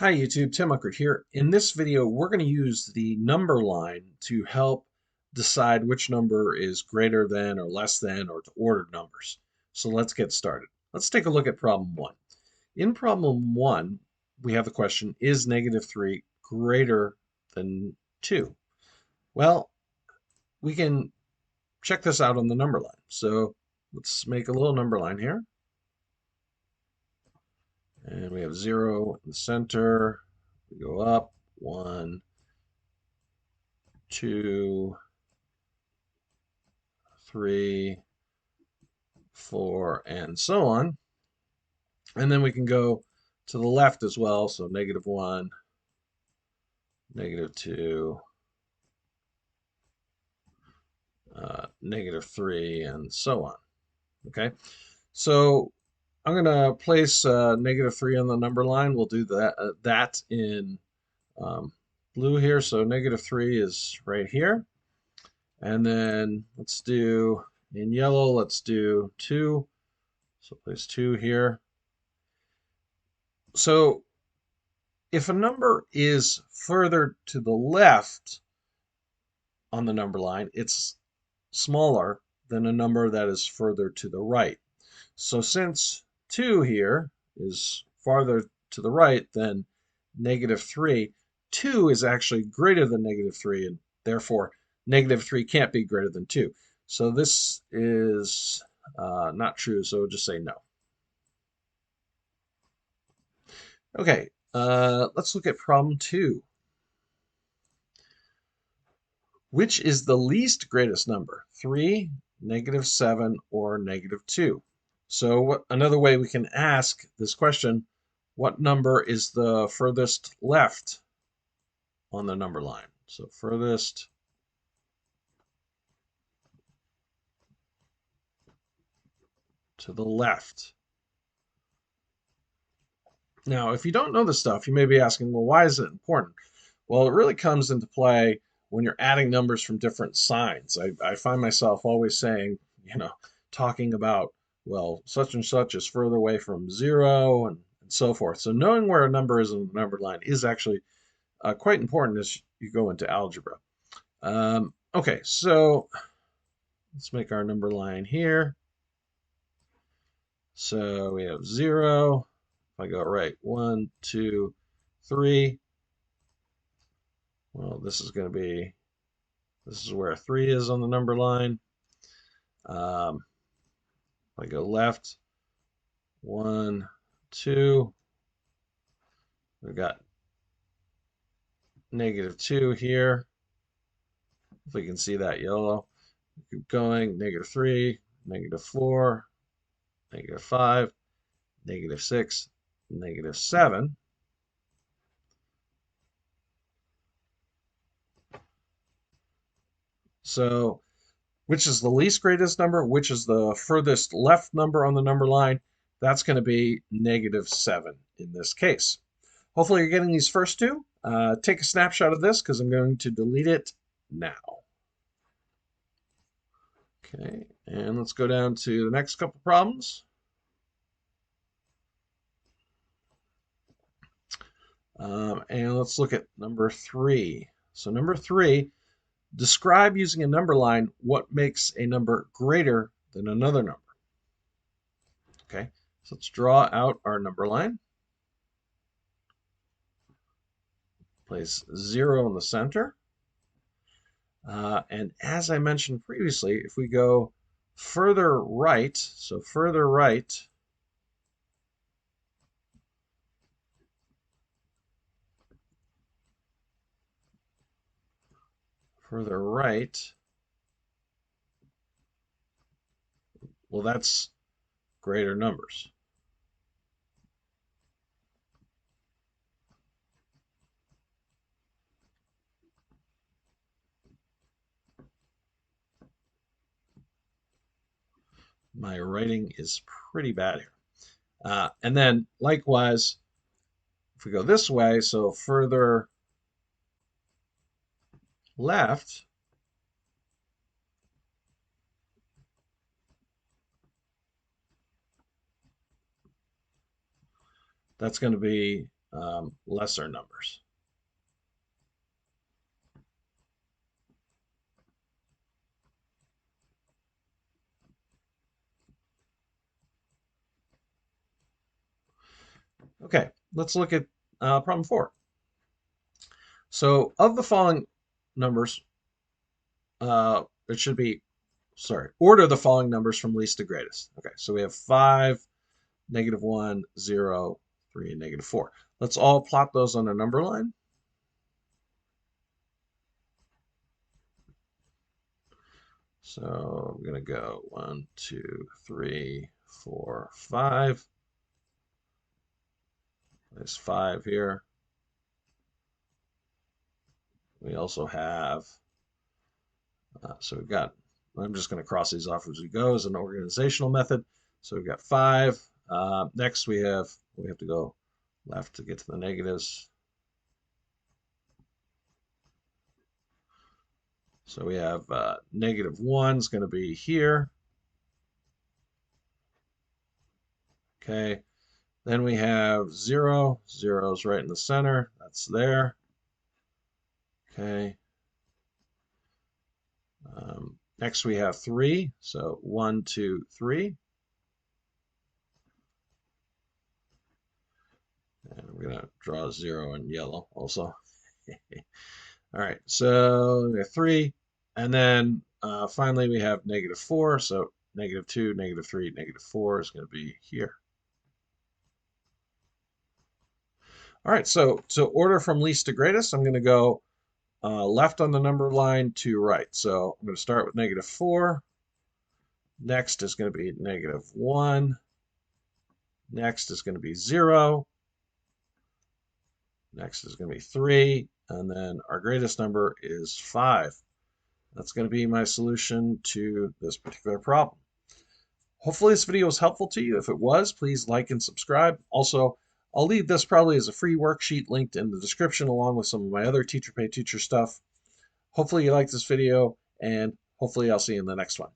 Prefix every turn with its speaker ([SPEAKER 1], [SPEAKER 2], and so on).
[SPEAKER 1] Hi YouTube, Tim Uckert here. In this video, we're going to use the number line to help decide which number is greater than or less than or to order numbers. So let's get started. Let's take a look at problem one. In problem one, we have the question, is -3 greater than 2? Well, we can check this out on the number line. So let's make a little number line here. And we have 0 in the center. We go up, 1, 2, 3, 4, and so on. And then we can go to the left as well. So -1, -2, -3, and so on. Okay. So I'm going to place -3 on the number line. We'll do that in blue here. So -3 is right here. And then let's do in yellow, let's do 2. So place 2 here. So if a number is further to the left on the number line, it's smaller than a number that is further to the right. So since 2 here is farther to the right than -3, 2 is actually greater than -3, and therefore -3 can't be greater than 2. So this is not true, so we'll just say no. Okay, let's look at problem 2. Which is the least greatest number? 3, -7, or -2? So another way we can ask this question, what number is the furthest left on the number line? So furthest to the left. Now, if you don't know this stuff, you may be asking, well, why is it important? Well, it really comes into play when you're adding numbers from different signs. I find myself always saying, talking about, well, such and such is further away from 0 and so forth. So knowing where a number is in the number line is actually quite important as you go into algebra. Okay, so let's make our number line here. So we have 0. If I go right, 1, 2, 3. Well, this is where 3 is on the number line. If I go left, 1, 2. We've got -2 here. If we can see that yellow. Keep going, -3, -4, -5, -6, -7. So which is the least greatest number? Which is the furthest left number on the number line? That's going to be -7 in this case. Hopefully you're getting these first two. Take a snapshot of this because I'm going to delete it now. Okay, and let's go down to the next couple problems. And let's look at number 3. So number 3, describe using a number line what makes a number greater than another number. Okay, so let's draw out our number line. Place 0 in the center. And as I mentioned previously, if we go further right, so further right, well, that's greater numbers. My writing is pretty bad here. And then likewise, if we go this way, so further left, that's going to be lesser numbers. Okay, let's look at problem 4. So of the following numbers, it should be, sorry, order the following numbers from least to greatest. Okay, so we have 5, -1, 0, 3, and -4. Let's all plot those on a number line. So I'm going to go 1, 2, 3, 4, 5. There's 5 here. We also have, so we've got, I'm just going to cross these off as we go as an organizational method. So we've got 5. Next we have to go left to get to the negatives. So we have -1 is going to be here. Okay. Then we have 0. 0 is right in the center. That's there. Okay. Next we have 3. So 1, 2, 3. And I'm going to draw a 0 in yellow also. All right, so we have 3. And then finally we have -4. So -2, -3, -4 is going to be here. All right, so to order from least to greatest, I'm going to go left on the number line to right. So I'm going to start with -4. Next is going to be -1. Next is going to be 0. Next is going to be 3. And then our greatest number is 5. That's going to be my solution to this particular problem. Hopefully this video was helpful to you. If it was, please like and subscribe. Also, I'll leave this probably as a free worksheet linked in the description along with some of my other Teacher Pay Teacher stuff. Hopefully you liked this video, and hopefully I'll see you in the next one.